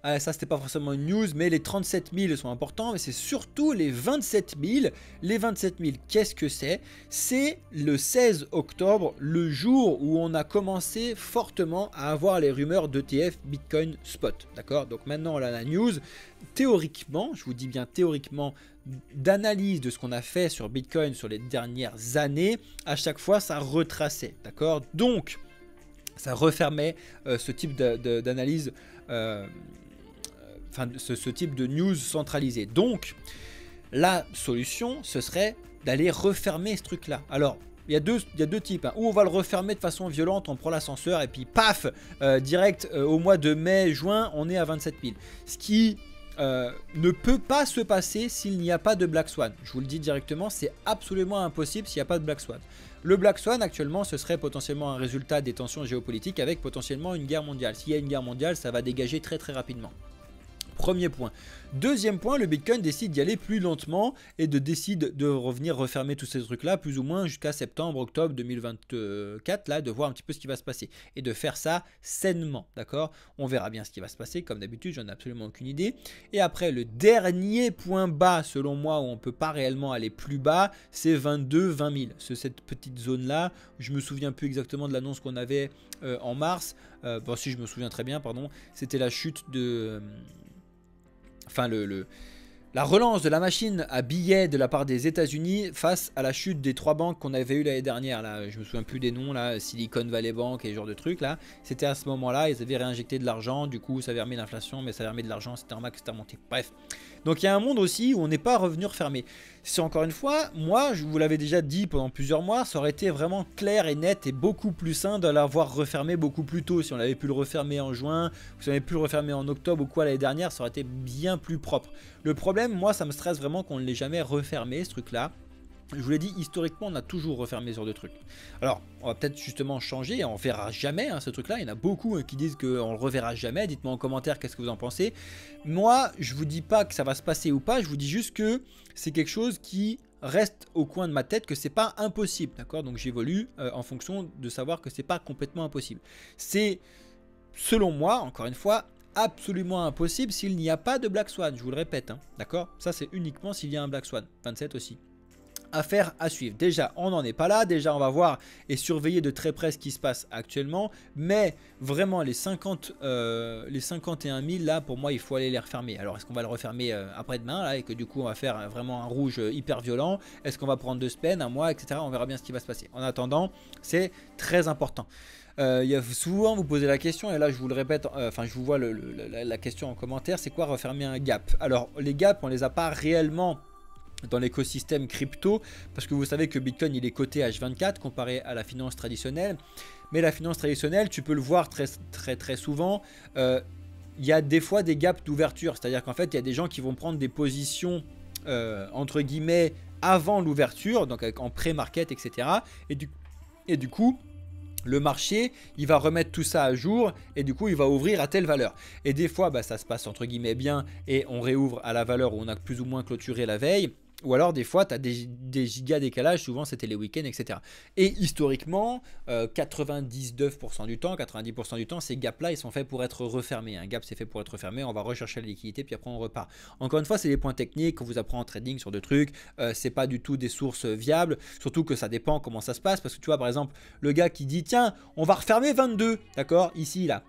ça c'était pas forcément une news, mais les 37 000 sont importants, mais c'est surtout les 27 000. Les 27 000, qu'est-ce que c'est? C'est le 16 octobre, le jour où on a commencé fortement à avoir les rumeurs d'ETF Bitcoin Spot, d'accord. Donc maintenant on a la news. Théoriquement, je vous dis bien théoriquement, d'analyse de ce qu'on a fait sur Bitcoin sur les dernières années, à chaque fois ça retraçait, d'accord. Donc ça refermait ce type d'analyse, enfin ce type de news centralisée. Donc la solution ce serait d'aller refermer ce truc là. Alors il y a deux types, hein. Ou on va le refermer de façon violente, on prend l'ascenseur et puis paf, direct au mois de mai, juin, on est à 27 000. Ce qui ne peut pas se passer s'il n'y a pas de Black Swan. Je vous le dis directement, c'est absolument impossible s'il n'y a pas de Black Swan. Le Black Swan actuellement, ce serait potentiellement un résultat des tensions géopolitiques avec potentiellement une guerre mondiale. S'il y a une guerre mondiale, ça va dégager très rapidement. Premier point. Deuxième point, le Bitcoin décide d'y aller plus lentement et décide de revenir refermer tous ces trucs là plus ou moins jusqu'à septembre, octobre 2024, là, de voir un petit peu ce qui va se passer et de faire ça sainement, d'accord. On verra bien ce qui va se passer, comme d'habitude, j'en ai absolument aucune idée. Et après, le dernier point bas, selon moi, où on ne peut pas réellement aller plus bas, c'est 20 000. C'est cette petite zone là, je me souviens plus exactement de l'annonce qu'on avait en mars, bon si je me souviens très bien, pardon, c'était la chute de... Enfin, la relance de la machine à billets de la part des États-Unis face à la chute des 3 banques qu'on avait eu l'année dernière. Là, je me souviens plus des noms, là, Silicon Valley Bank et ce genre de trucs là. C'était à ce moment-là, ils avaient réinjecté de l'argent, du coup ça avait remis l'inflation, mais ça avait remis de l'argent, c'était un max, c'était remonté. Bref. Donc il y a un monde aussi où on n'est pas revenu refermé. C'est encore une fois, moi je vous l'avais déjà dit pendant plusieurs mois, ça aurait été vraiment clair et net et beaucoup plus sain de l'avoir refermé beaucoup plus tôt. Si on avait pu le refermer en juin, ou si on avait pu le refermer en octobre ou quoi l'année dernière, ça aurait été bien plus propre. Le problème, moi ça me stresse vraiment qu'on ne l'ait jamais refermé ce truc là. Je vous l'ai dit, historiquement, on a toujours refermé sur des trucs. Alors, on va peut-être justement changer et on verra jamais hein, ce truc-là. Il y en a beaucoup qui disent qu'on le reverra jamais. Dites-moi en commentaire qu'est-ce que vous en pensez. Moi, je vous dis pas que ça va se passer ou pas. Je vous dis juste que c'est quelque chose qui reste au coin de ma tête, que c'est pas impossible, d'accord. Donc j'évolue en fonction de savoir que c'est pas complètement impossible. C'est, selon moi, encore une fois, absolument impossible s'il n'y a pas de Black Swan. Je vous le répète, hein, d'accord. Ça, c'est uniquement s'il y a un Black Swan. 27 aussi. Affaire à suivre. Déjà, on n'en est pas là. Déjà, on va voir et surveiller de très près ce qui se passe actuellement. Mais vraiment, les 51 000, là, pour moi, il faut aller les refermer. Alors, est-ce qu'on va le refermer après-demain là, et que du coup, on va faire vraiment un rouge hyper violent? Est-ce qu'on va prendre 2 semaines, un mois, etc. On verra bien ce qui va se passer. En attendant, c'est très important. Il y a souvent vous posez la question, et là je vous le répète, enfin je vous vois la question en commentaire, c'est quoi refermer un gap? Alors, les gaps, on les a pas réellement dans l'écosystème crypto, parce que vous savez que Bitcoin il est coté H24 comparé à la finance traditionnelle, mais la finance traditionnelle tu peux le voir très souvent, il y a des fois des gaps d'ouverture, c'est-à-dire qu'en fait il y a des gens qui vont prendre des positions entre guillemets avant l'ouverture, donc en pré-market, etc. Et du coup le marché, il va remettre tout ça à jour et du coup, il va ouvrir à telle valeur. Et des fois, bah, ça se passe entre guillemets bien et on réouvre à la valeur où on a plus ou moins clôturé la veille. Ou alors, des fois, tu as des gigas décalage. Souvent, c'était les week-ends, etc. Et historiquement, 99% du temps, 90% du temps, ces gaps-là, ils sont faits pour être refermés. Un gap, c'est fait pour être refermé. On va rechercher la liquidité, puis après, on repart. Encore une fois, c'est des points techniques qu'on vous apprend en trading sur deux trucs. C'est pas du tout des sources viables. Surtout que ça dépend comment ça se passe. Parce que tu vois, par exemple, le gars qui dit tiens, on va refermer 22, d'accord, ici, là.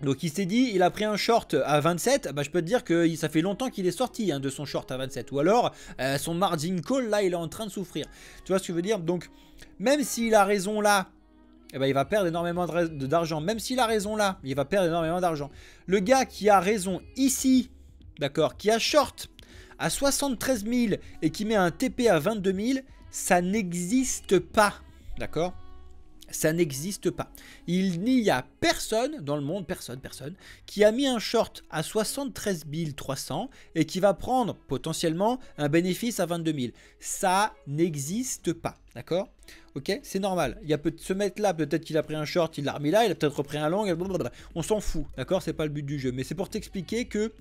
Donc il s'est dit, il a pris un short à 27, bah, je peux te dire que ça fait longtemps qu'il est sorti de son short à 27. Ou alors, son margin call, là, il est en train de souffrir. Tu vois ce que je veux dire? Donc, même s'il a raison là, eh ben, il va perdre énormément d'argent. Même s'il a raison là, il va perdre énormément d'argent. Le gars qui a raison ici, d'accord, qui a short à 73 000 et qui met un TP à 22 000, ça n'existe pas, d'accord? Ça n'existe pas. Il n'y a personne dans le monde, personne, qui a mis un short à 73 300 et qui va prendre potentiellement un bénéfice à 22 000. Ça n'existe pas, d'accord? Ok, c'est normal. Il y a ce mec là, peut-être qu'il a pris un short, il l'a remis là, il a peut-être repris un long, on s'en fout, d'accord? C'est pas le but du jeu. Mais c'est pour t'expliquer que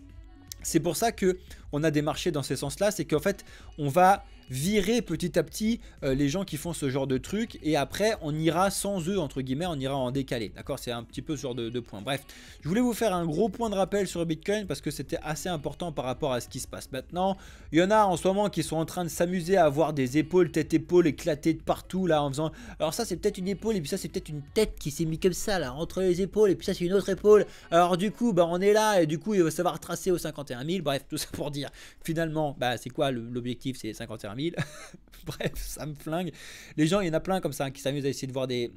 c'est pour ça que on a des marchés dans ces sens-là, c'est qu'en fait, on va virer petit à petit les gens qui font ce genre de trucs et après on ira sans eux entre guillemets, on ira en décalé, d'accord? C'est un petit peu ce genre de point. Bref, je voulais vous faire un gros point de rappel sur Bitcoin parce que c'était assez important par rapport à ce qui se passe maintenant. Il y en a en ce moment qui sont en train de s'amuser à avoir des épaules, tête-épaule éclatées de partout là en faisant, alors ça c'est peut-être une épaule et puis ça c'est peut-être une tête qui s'est mis comme ça là entre les épaules et puis ça c'est une autre épaule, alors du coup bah on est là et du coup il va savoir tracer au 51 000, bref tout ça pour dire finalement bah c'est quoi l'objectif? C'est 51 000. Bref, ça me flingue. Les gens, il y en a plein comme ça qui s'amusent à essayer de voir des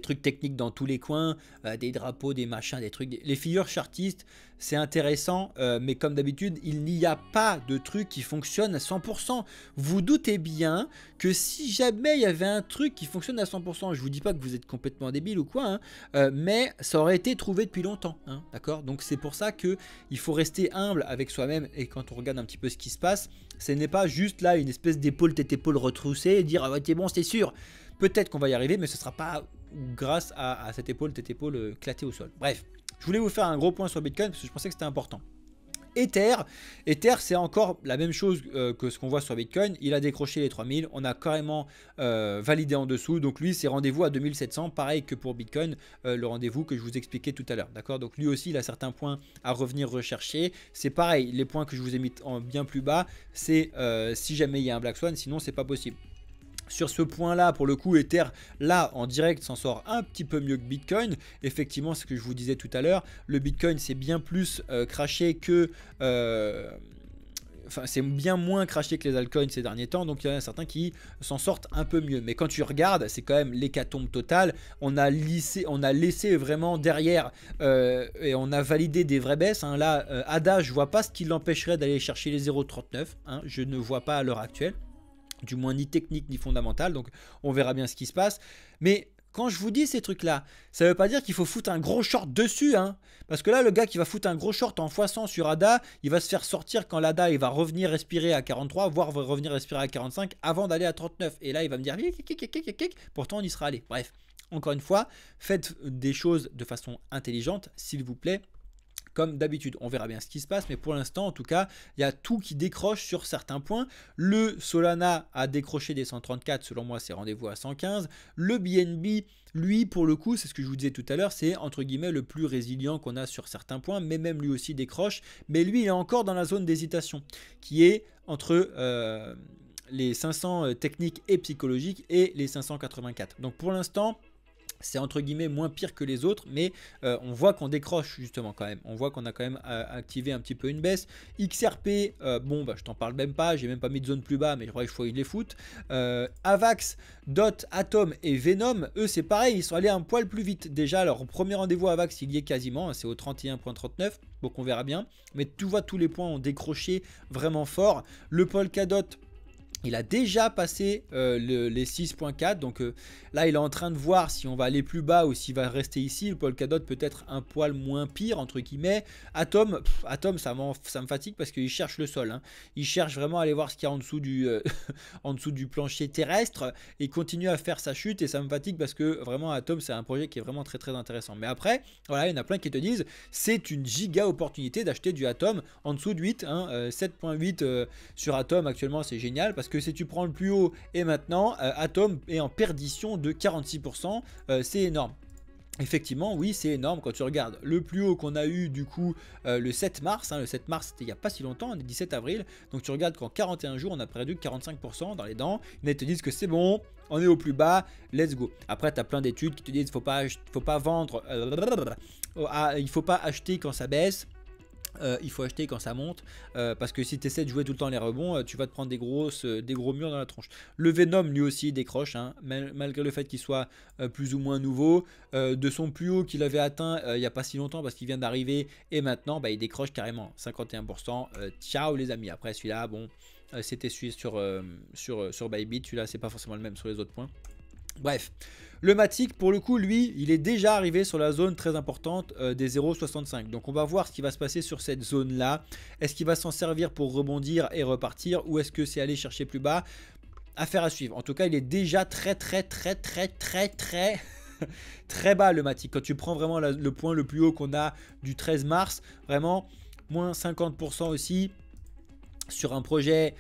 trucs techniques dans tous les coins, des drapeaux, des machins, des trucs. Les figures chartistes, c'est intéressant, mais comme d'habitude, il n'y a pas de truc qui fonctionne à 100%. Vous doutez bien que si jamais il y avait un truc qui fonctionne à 100%, je vous dis pas que vous êtes complètement débile ou quoi, mais ça aurait été trouvé depuis longtemps, d'accord? Donc c'est pour ça qu'il faut rester humble avec soi-même et quand on regarde un petit peu ce qui se passe, ce n'est pas juste là une espèce d'épaule tête-épaule retroussée et dire ah ouais, t'es bon, c'est sûr. Peut-être qu'on va y arriver, mais ce ne sera pas grâce à cette épaule, tête épaule éclatée au sol. Bref, je voulais vous faire un gros point sur Bitcoin parce que je pensais que c'était important. Ether, c'est encore la même chose que ce qu'on voit sur Bitcoin. Il a décroché les 3000, on a carrément validé en dessous. Donc lui, c'est rendez-vous à 2700, pareil que pour Bitcoin, le rendez-vous que je vous expliquais tout à l'heure. D'accord? Donc lui aussi, il a certains points à revenir rechercher. C'est pareil, les points que je vous ai mis en bien plus bas, c'est si jamais il y a un Black Swan, sinon c'est pas possible. Sur ce point-là, pour le coup, Ether, là, en direct, s'en sort un petit peu mieux que Bitcoin. Effectivement, ce que je vous disais tout à l'heure, le Bitcoin, c'est bien plus craché que... Enfin, c'est bien moins craché que les altcoins ces derniers temps, donc il y en a certains qui s'en sortent un peu mieux. Mais quand tu regardes, c'est quand même l'hécatombe totale. On a laissé vraiment derrière et on a validé des vraies baisses. Là, ADA, je vois pas ce qui l'empêcherait d'aller chercher les 0,39. Je ne vois pas à l'heure actuelle. Du moins ni technique ni fondamental, donc on verra bien ce qui se passe. Mais quand je vous dis ces trucs-là, ça ne veut pas dire qu'il faut foutre un gros short dessus, parce que là, le gars qui va foutre un gros short en x100 sur ADA, il va se faire sortir quand l'ADA il va revenir respirer à 43, voire va revenir respirer à 45 avant d'aller à 39. Et là, il va me dire, pourtant on y sera allé. Bref, encore une fois, faites des choses de façon intelligente, s'il vous plaît. Comme d'habitude, on verra bien ce qui se passe, mais pour l'instant, en tout cas, il y a tout qui décroche sur certains points. Le Solana a décroché des 134, selon moi, c'est rendez-vous à 115. Le BNB, lui, pour le coup, c'est ce que je vous disais tout à l'heure, c'est entre guillemets le plus résilient qu'on a sur certains points, mais même lui aussi décroche. Mais lui, il est encore dans la zone d'hésitation, qui est entre les 500 techniques et psychologiques et les 584. Donc pour l'instant, c'est entre guillemets moins pire que les autres, mais on voit qu'on décroche justement quand même. On voit qu'on a quand même activé un petit peu une baisse. XRP, bon bah je t'en parle même pas, j'ai même pas mis de zone plus bas, mais je crois qu'il faut qu'ils les foutent. Avax, Dot, Atom et Venom, eux c'est pareil, ils sont allés un poil plus vite. Déjà, leur premier rendez-vous Avax, il y est quasiment, c'est au 31.39, donc on verra bien. Mais tu vois, tous les points ont décroché vraiment fort. Le Polkadot, Il a déjà passé les 6.4, donc là il est en train de voir si on va aller plus bas ou s'il va rester ici. Le Polkadot peut être un poil moins pire entre guillemets. Atom, ça me fatigue parce qu'il cherche le sol, hein. Il cherche vraiment à aller voir ce qu'il y a en dessous du, en dessous du plancher terrestre et continue à faire sa chute, et ça me fatigue parce que vraiment Atom c'est un projet qui est vraiment très très intéressant. Mais après, voilà, il y en a plein qui te disent c'est une giga opportunité d'acheter du Atom en dessous de 8, hein, 7.8 sur Atom actuellement, c'est génial parce que si tu prends le plus haut et maintenant Atom est en perdition de 46%, c'est énorme. Effectivement, oui, c'est énorme quand tu regardes le plus haut qu'on a eu du coup le 7 mars. Hein, le 7 mars, c'était il n'y a pas si longtemps, le 17 avril. Donc tu regardes qu'en 41 jours, on a perdu 45% dans les dents. Ils te disent que c'est bon, on est au plus bas, let's go. Après, tu as plein d'études qui te disent qu'il ne faut pas vendre, il ne faut pas acheter quand ça baisse. Il faut acheter quand ça monte, parce que si tu essaies de jouer tout le temps les rebonds, tu vas te prendre des gros murs dans la tronche. Le Venom lui aussi décroche, hein, malgré le fait qu'il soit plus ou moins nouveau. De son plus haut qu'il avait atteint il n'y a pas si longtemps parce qu'il vient d'arriver, et maintenant bah, il décroche carrément 51%. Ciao les amis. Après celui-là, bon, c'était celui sur Bybit, celui-là c'est pas forcément le même sur les autres points. Bref, le Matic pour le coup lui il est déjà arrivé sur la zone très importante des 0,65, donc on va voir ce qui va se passer sur cette zone là. Est-ce qu'il va s'en servir pour rebondir et repartir, ou est-ce que c'est aller chercher plus bas? Affaire à suivre. En tout cas il est déjà très très bas le Matic. Quand tu prends vraiment le point le plus haut qu'on a du 13 mars, vraiment moins 50% aussi sur un projet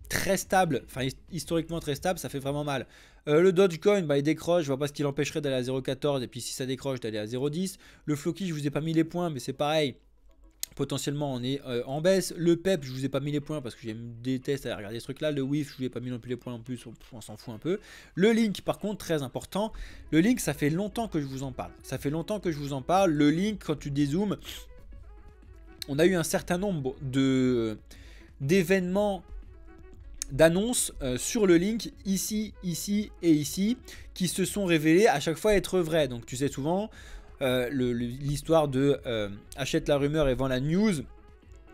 très stable, enfin historiquement très stable, ça fait vraiment mal. Le Dogecoin, bah, il décroche, je vois pas ce qui l'empêcherait d'aller à 0,14, et puis si ça décroche d'aller à 0,10. Le Floki, je vous ai pas mis les points, mais c'est pareil, potentiellement on est en baisse. Le PEP, je vous ai pas mis les points parce que je déteste à regarder ce truc là. Le WIF, je vous ai pas mis non plus les points non plus, on s'en fout un peu. Le Link par contre, très important. Le Link, ça fait longtemps que je vous en parle, le Link, quand tu dézoomes, on a eu un certain nombre d'événements, d'annonces sur le Link, ici et ici, qui se sont révélés à chaque fois être vrais. Donc tu sais souvent l'histoire de achète la rumeur et vend la news.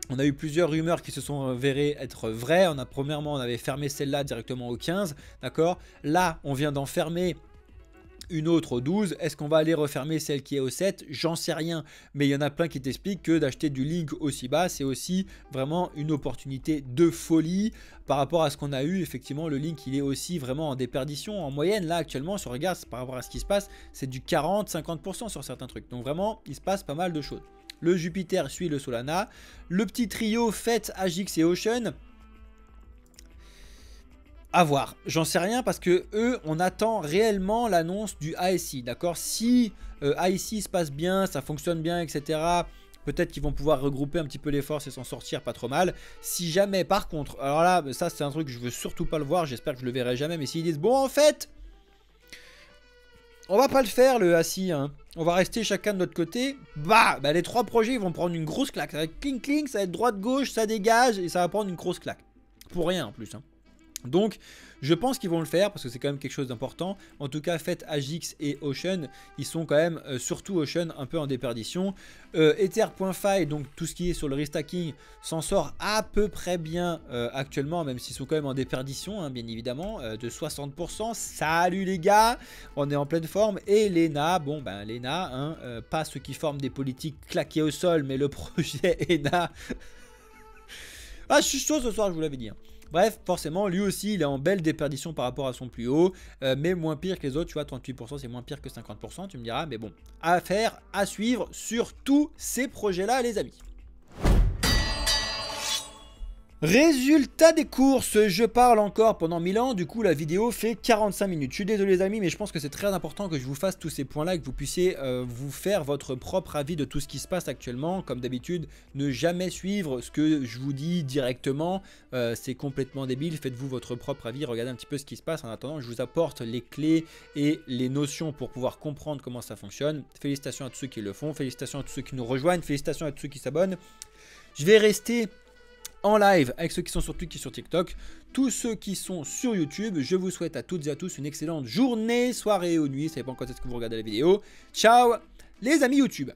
On a eu plusieurs rumeurs qui se sont avérées être vraies. Premièrement, on avait fermé celle-là directement au 15, d'accord. Là, on vient d'en fermer une autre au 12, est-ce qu'on va aller refermer celle qui est au 7? J'en sais rien, mais il y en a plein qui t'expliquent que d'acheter du Link aussi bas, c'est aussi vraiment une opportunité de folie par rapport à ce qu'on a eu. Effectivement, le Link, il est aussi vraiment en déperdition. En moyenne, là, actuellement, si on regarde par rapport à ce qui se passe, c'est du 40-50% sur certains trucs. Donc vraiment, il se passe pas mal de choses. Le Jupiter suit le Solana. Le petit trio FET, AGIX et Ocean, à voir, j'en sais rien parce que eux, on attend réellement l'annonce du ASI, d'accord. Si ASI se passe bien, ça fonctionne bien, etc., peut-être qu'ils vont pouvoir regrouper un petit peu les forces et s'en sortir pas trop mal. Si jamais, par contre, alors là, ça c'est un truc que je veux surtout pas le voir, j'espère que je le verrai jamais, mais s'ils disent, bon en fait, on va pas le faire le ASI, hein, on va rester chacun de notre côté, bah les trois projets ils vont prendre une grosse claque, ça va être cling cling, ça va être droite-gauche, ça dégage, et ça va prendre une grosse claque. Pour rien en plus, hein. Donc je pense qu'ils vont le faire parce que c'est quand même quelque chose d'important. En tout cas, FET, AGIX et Ocean, ils sont quand même, surtout Ocean, un peu en déperdition. Ether.fi, donc tout ce qui est sur le restacking, s'en sort à peu près bien actuellement, même s'ils sont quand même en déperdition, hein, bien évidemment, de 60%. Salut les gars, on est en pleine forme. Et l'ENA, bon ben l'ENA, hein, pas ceux qui forment des politiques claquées au sol, mais le projet ENA. Ah, je suis chaud ce soir, je vous l'avais dit, hein. Bref, forcément, lui aussi, il est en belle déperdition par rapport à son plus haut, mais moins pire que les autres, tu vois, 38%, c'est moins pire que 50%, tu me diras, mais bon, à faire, à suivre sur tous ces projets-là, les amis. Résultat des courses, je parle encore pendant 1000 ans, du coup la vidéo fait 45 minutes. Je suis désolé les amis, mais je pense que c'est très important que je vous fasse tous ces points là et que vous puissiez vous faire votre propre avis de tout ce qui se passe actuellement. Comme d'habitude, ne jamais suivre ce que je vous dis directement, c'est complètement débile. Faites-vous votre propre avis, regardez un petit peu ce qui se passe. En attendant, je vous apporte les clés et les notions pour pouvoir comprendre comment ça fonctionne. Félicitations à tous ceux qui le font, félicitations à tous ceux qui nous rejoignent, félicitations à tous ceux qui s'abonnent. Je vais rester en live avec ceux qui sont sur Twitch et sur TikTok. Tous ceux qui sont sur YouTube, je vous souhaite à toutes et à tous une excellente journée, soirée ou nuit, ça dépend quand est-ce que vous regardez la vidéo. Ciao les amis YouTube.